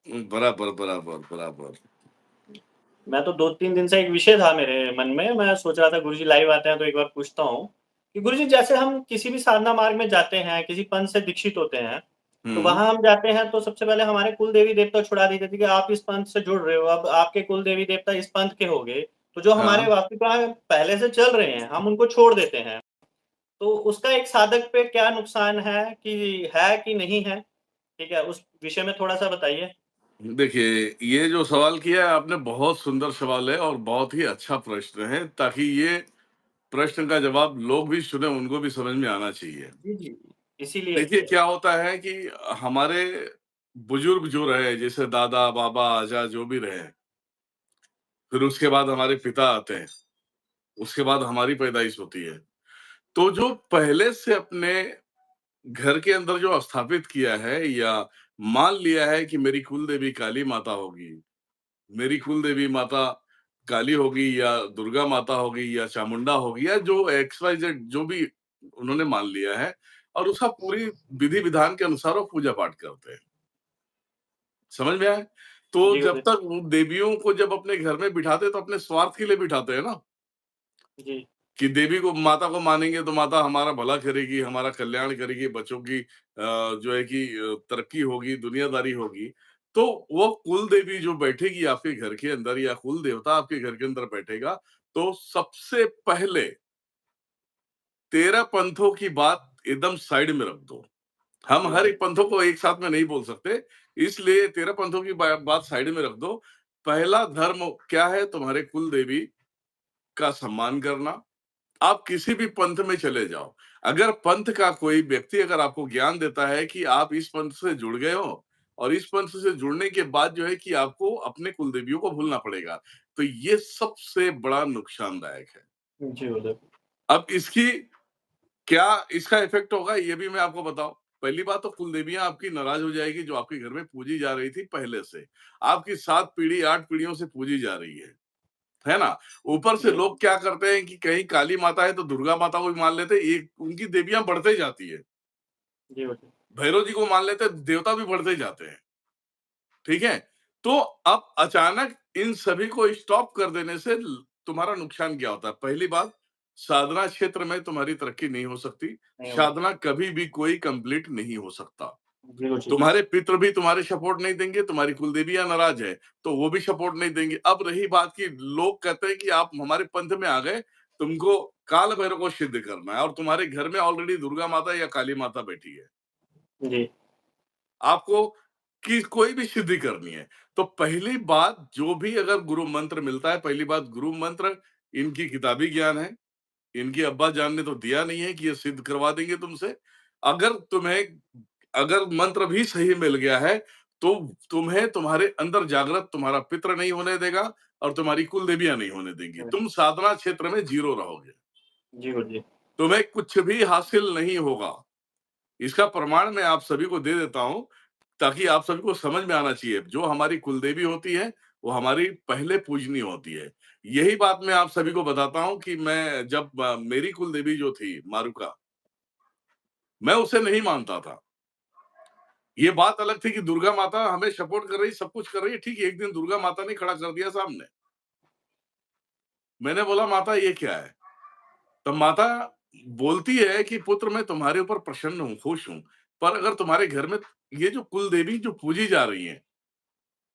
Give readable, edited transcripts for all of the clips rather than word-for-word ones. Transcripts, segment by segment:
बराबर, बराबर, बराबर। मैं तो 2-3 दिन से एक विषय था मेरे मन में, मैं सोच रहा था गुरुजी लाइव आते हैं तो एक बार पूछता हूँ, कि गुरुजी जैसे हम किसी भी साधना मार्ग में जाते हैं, किसी पंथ से दीक्षित होते हैं, तो हुँ। वहाँ हम जाते हैं तो सबसे पहले हमारे कुल देवी-देवता छुड़ा दी जाती है कि आप इस पंथ से जुड़ रहे हो, अब आपके कुल देवी-देवता इस पंथ के हो गए, तो जो हमारे हाँ। वास्तविकता पहले से चल रहे हैं, हम उनको छोड़ देते हैं। तो उसका एक साधक पे क्या नुकसान है कि नहीं है? ठीक है, उस विषय में थोड़ा-सा बताइए। देखिए, ये जो सवाल किया है आपने बहुत सुंदर सवाल है और बहुत ही अच्छा प्रश्न है, ताकि ये प्रश्न का जवाब लोग भी सुने, उनको भी समझ में आना चाहिए। जी, जी। इसीलिए देखिए, किया। क्या होता है कि हमारे बुजुर्ग जो रहे, जैसे दादा, बाबा, आजा जो भी रहे, फिर उसके बाद हमारे पिता आते हैं, उसके बाद हमारी पैदाइश होती है। तो जो पहले से अपने घर के अंदर जो स्थापित किया है या मान लिया है कि मेरी कुल देवी काली माता होगी, मेरी कुल देवी माता काली होगी या दुर्गा माता होगी या चामुंडा होगी या जो एक्स वाई जेड जो भी उन्होंने मान लिया है और उसका पूरी विधि विधान के अनुसार वो पूजा पाठ करते हैं। समझ में आया? तो जी, जब गुरुजी। तक वो देवियों को जब अपने घर में बिठाते हैं तो अपने स्वार्थ के लिए बिठाते हैं ना, जी। कि देवी को माता को मानेंगे तो माता हमारा भला करेगी, हमारा कल्याण करेगी, बच्चों की जो है कि तरक्की होगी, दुनियादारी होगी। तो वो कुल देवी जो बैठेगी आपके घर के अंदर या कुल देवता आपके घर के अंदर बैठेगा, तो सबसे पहले 13 पंथों की बात एकदम साइड में रख दो। हम जी, हर गुरुजी। एक पंथों को एक साथ में नहीं बोल सकते, इसलिए 13 पंथों की बात साइड में रख दो। पहला धर्म क्या है? तुम्हारे कुल देवी का सम्मान करना। आप किसी भी पंथ में चले जाओ, अगर पंथ का कोई व्यक्ति अगर आपको ज्ञान देता है कि आप इस पंथ से जुड़ गए हो और इस पंथ से जुड़ने के बाद जो है कि आपको अपने कुलदेवियों को भूलना पड़ेगा, तो ये सबसे बड़ा नुकसानदायक है। जी, गुरुदेव। अब इसकी क्या इसका इफेक्ट होगा ये भी मैं आपको बताऊं। पहली बात तो कुलदेवियां आपकी नाराज हो जाएगी जो आपके घर में पूजी जा रही थी पहले से, आपकी 7 पीढ़ी 8 पीढ़ियों से पूजी जा रही है ना? ऊपर से जी, लोग क्या करते हैं कि कहीं काली माता है तो दुर्गा माता को भी मान लेते हैं, एक उनकी देवियां बढ़ते जाती है। जी, गुरुजी। भैरव जी को मान लेते हैं, देवता भी बढ़ते जाते हैं। ठीक है? तो अब अचानक इन सभी को स्टॉप कर देने से तुम्हारा नुकसान क्या होता है? पहली बात, साधना क्षेत्र में तुम्हारी तरक्की नहीं हो सकती। नहीं हो साधना कभी भी कोई कंप्लीट नहीं हो सकता। जी, गुरुजी। तुम्हारे पितृ भी तुम्हारे सपोर्ट नहीं देंगे, तुम्हारी कुलदेवियाँ नाराज़ है, तो वो भी सपोर्ट नहीं देंगे। अब रही बात कि लोग कहते हैं कि आप हमारे पंथ में आ गए, तुमको काल भैरव को सिद्ध करना है और तुम्हारे घर में ऑलरेडी दुर्गा माता या काली माता बैठी है। जी। आपको कि कोई भी सिद्धि करनी है, तो पहली बात जो भी अगर गुरु मंत्र मिलता है, पहली बात गुरु मंत्र इनकी किताबी ज्ञान है। इनके अब्बा जान ने तो दिया नहीं है कि ये सिद्ध करवा देंगे तुमसे। अगर तुम्हें अगर मंत्र भी सही मिल गया है, तो तुम्हें तुम्हारे अंदर जागृत तुम्हारा पितृ नहीं होने देगा और तुम्हारी कुल देवियाँ नहीं होने देंगी। हुँ। तुम साधना क्षेत्र में ज़ीरो रहोगे। जी, गुरुजी। तुम्हें कुछ भी हासिल नहीं होगा। इसका प्रमाण मैं आप सभी को दे देता हूँ, ताकि आप सभी को समझ में आना चाहिए। जो हमारी कुलदेवी होती है, वो हमारी पहले पूजनीय होती है। यही बात मैं आप सभी को बताता हूँ कि मैं जब मेरी कुलदेवी जो थी मारुका, मैं उसे नहीं मानता था। ये बात अलग थी कि दुर्गा माता हमें सपोर्ट कर रही, सब कुछ कर रही है, ठीक है, एक दिन दुर्गा माता ने खड़ा कर दिया सामने। मैंने बोला माता ये क्या है? तब माता बोलती है कि पुत्र मैं तुम्हारे ऊपर प्रसन्न हूँ, खुश हूँ, पर अगर तुम्हारे घर में ये जो कुल देवी जो पूजी जा रही हैं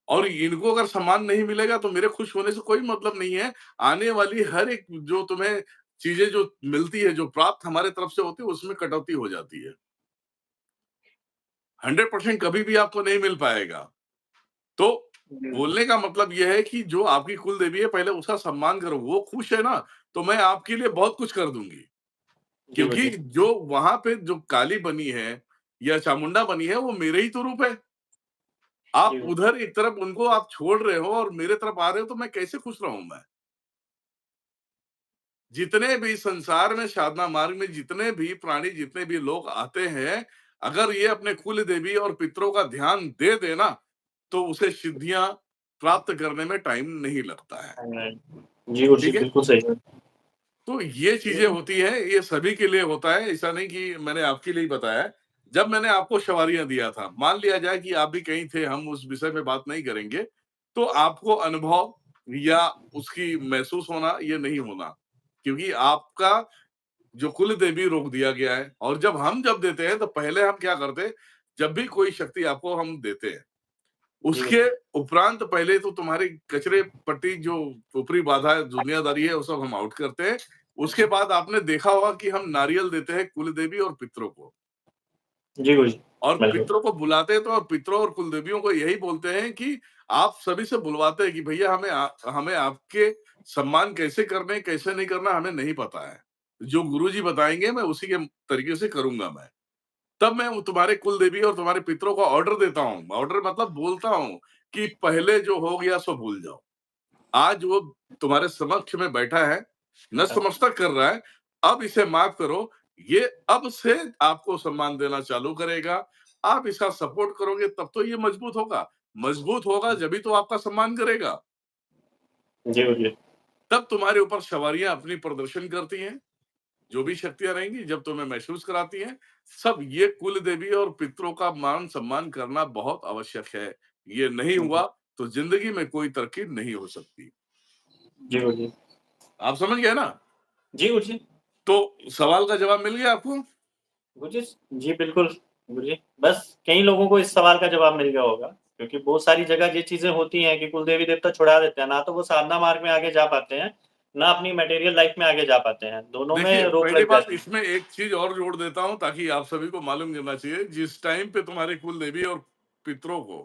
और इनको अगर सम्मान नहीं मिलेगा तो मेरे खुश होने से कोई मतलब नहीं है। आने वाली हर एक जो तुम्हें चीजें जो मिलती है, जो प्राप्त हमारे तरफ से होती है, उसमें कटौती हो जाती है। 100% कभी भी आपको नहीं मिल पाएगा। तो जी, गुरुजी। बोलने का मतलब ये है कि जो आपकी कुल देवी है पहले उसका सम्मान करो, वो खुश है ना, तो मैं आपके लिए बहुत कुछ कर दूंगी। जी, क्योंकि गुरुजी। जो वहां पे जो काली बनी है या चामुंडा बनी है वो मेरे ही तो रूप है। आप जी, गुरुजी। उधर एक तरफ उनको आप छोड़ रहे हो और मेरे तरफ आ रहे हो, तो मैं कैसे खुश रहूं मैं? जितने भी संसार में साधना मार्ग में जितने भी प्राणी जितने भी लोग आते हैं, अगर ये अपने कुल देवी और पितरों का ध्यान दे देना, तो उसे सिद्धियां प्राप्त करने में टाइम नहीं लगता है। जी, गुरुजी, ठीक है? बिल्कुल सही है। तो ये चीजें होती हैं, ये सभी के लिए होता है, ऐसा नहीं कि मैंने आपके लिए ही बताया है। जब मैंने आपको शवारियाँ दिया था, मान लिया जाए कि आप भी कहीं थे, हम उस विषय में बात नहीं करेंगे, तो आपको अनुभव या उसकी महसूस होना, ये नहीं होना। क्योंकि आपका जो कुल देवी रोक दिया गया है और जब देते हैं तो पहले हम क्या करते हैं, जब भी कोई शक्ति आपको हम देते हैं, जी उसके गुरुजी। उपरांत पहले तो तुम्हारी कचरे पट्टी जो ऊपरी बाधा है, दुनियादारी है, वो सब हम आउट करते हैं। उसके बाद आपने देखा होगा कि हम नारियल देते हैं कुल देवी और पितरों को। जी गुरुजी, और बिल्कुल। पितरों को बुलाते हैं तो और पितरों और कुलदेवियों को यही बोलते हैं कि आप सभी से बुलवाते हैं कि भैया हमें आपके सम्मान कैसे करने, कैसे नहीं करना हमें नहीं पता है। जो गुरुजी बताएँगे मैं उसी के तरीके से करूँगा मैं। तब मैं तुम्हारे कुलदेवी और तुम्हारे पितरों को ऑर्डर देता हूँ। ऑर्डर मतलब बोलता हूँ कि पहले जो हो गया सो भूल जाओ। आज वो तुम्हारे समक्ष में बैठा है, नतमस्तक कर रहा है, अब इसे माफ करो, ये अब से आपको सम्मान देना चालू करेगा, आप इसका सपोर्ट करोगे तब तो ये मजबूत होगा। मजबूत होगा जभी तो आपका सम्मान करेगा। जी गुरुजी। तब तुम्हारे ऊपर सवारियाँ अपनी प्रदर्शन करती हैं, जो भी शक्तियाँ रहेंगी, जब तुम्हें महसूस कराती हैं, सब ये कुल देवी और पितरों का मान-सम्मान करना बहुत आवश्यक है। ये नहीं हुआ तो ज़िंदगी में कोई तरक्की नहीं हो सकती। जी गुरुजी। आप समझ गए ना? जी गुरुजी। तो सवाल का जवाब मिल गया आपको? गुरुजी जी, बिल्कुल गुरुजी। बस कई लोगों को इस सवाल का जवाब मिल गया होगा, क्योंकि बहुत सारी जगह ये चीज़ें होती हैं कि कुल देवी-देवता छुड़ा देते हैं, ना तो वो साधना मार्ग में आगे जा पाते हैं, ना अपनी मटेरियल लाइफ में आगे जा पाते हैं, दोनों देखिए, में रोक पहली लग बात जाती है। इसमें एक चीज़ और जोड़ देता हूँ ताकि आप सभी को मालूम करना चाहिए, जिस टाइम पे तुम्हारे कुल देवी और पितरों को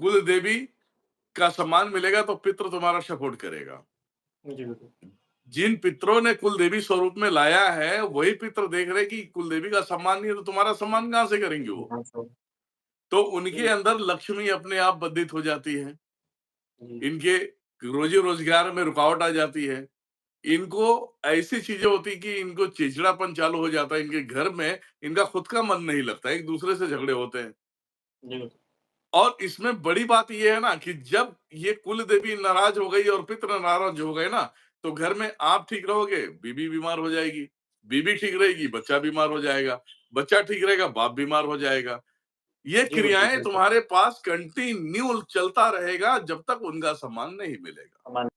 कुल देवी का सम्मान मिलेगा तो पितृ तुम्हारा सपोर्ट करेगा। जी गुरुजी। जिन पितरों ने कुल देवी स्वरूप में लाया है, वही पितृ देख रहे कि कुल देवी का सम्मान नहीं है तो तुम्हारा सम्मान कहाँ से करेंगे वो? तो उनके जी, अंदर लक्ष्मी अपने आप बद्धित हो जाती है। जी, इनके रोज़ी-रोज़गार में रुकावट आ जाती है। इनको ऐसी चीज़ें होती कि इनको चिड़चिड़ापन चालू हो जाता है, इनके घर में इनका खुद का मन नहीं लगता, एक-दूसरे से झगड़े होते हैं। जी गुरुजी। और इसमें बड़ी बात ये है ना कि जब ये कुल देवी नाराज़ हो गई और पितृ नाराज़ हो गए ना, तो घर में आप ठीक रहोगे, बीबी बीमार हो जाएगी, बीबी ठीक रहेगी, बच्चा बीमार हो जाएगा, बच्चा ठीक रहेगा, बाप बीमार हो जाएगा। ये जी गुरुजी, क्रियाएँ बिल्कुल। तुम्हारे पास कंटिन्यू चलता रहेगा जब तक उनका सम्मान नहीं मिलेगा। सामान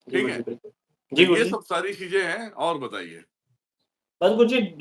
जी ठीक है? गुरुजी, बिल्कुल। तो जी ये गुरुजी। सब सारी चीज़ें हैं और बताइए? बस गुरुजी दूस